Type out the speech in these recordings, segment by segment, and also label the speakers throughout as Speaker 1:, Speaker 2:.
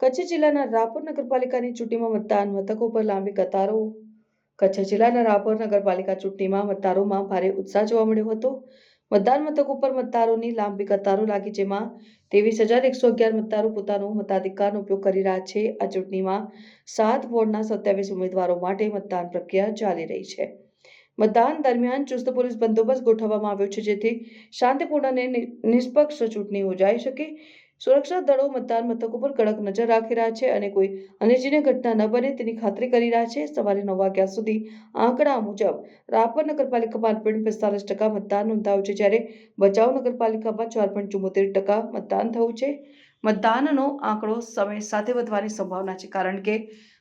Speaker 1: કચ્છ જિલ્લાના રાપર નગરપાલિકાની ચૂંટણીમાં મતદાન મથકો પર લાંબી કતારો. કચ્છ જિલ્લાના રાપર નગરપાલિકા ચૂંટણીમાં મતદારોમાં ભારે ઉત્સાહ જોવા મળ્યો હતો. મતદાન મથકો પર મતદારોની લાંબી કતારો લાગી, જેમાં 23,111 મતદારો પોતાનો મતાધિકારનો ઉપયોગ કરી રહ્યા છે. આ ચૂંટણીમાં 7 વોર્ડના 27 ઉમેદવારો માટે મતદાન પ્રક્રિયા ચાલી રહી છે. મતદાન દરમિયાન ચુસ્ત પોલીસ બંદોબસ્ત ગોઠવવામાં આવ્યો છે, જેથી શાંતિપૂર્ણ અને નિષ્પક્ષ ચૂંટણી યોજાઈ શકે. સુરક્ષા દળો મતદાન મથકો પર કડક નજર રાખી રહ્યા છે અને કોઈ અનિચ્છનીય ઘટના ન બને તેની ખાતરી કરી રહ્યા છે. સવારે 9 વાગ્યા સુધી આંકડા મુજબ રાપર નગરપાલિકામાં 8.45% મતદાન નોંધાયું છે, જ્યારે ભચાઉ નગરપાલિકામાં 4.74% મતદાન થયું છે. મતદાનનો આંકડો સમય સાથે વધવાની સંભાવના છે, કારણ કે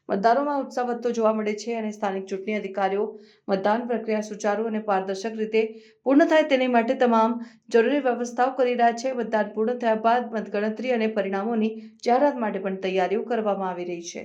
Speaker 1: મતદારોમાં ઉત્સાહ વધતો જોવા મળે છે અને સ્થાનિક ચૂંટણી અધિકારીઓ મતદાન પ્રક્રિયા સુચારુ અને પારદર્શક રીતે પૂર્ણ થાય તેની માટે તમામ જરૂરી વ્યવસ્થાઓ કરી રહ્યા છે. મતદાન પૂર્ણ થયા બાદ મતગણતરી અને પરિણામોની જાહેરાત માટે પણ તૈયારીઓ કરવામાં આવી રહી છે.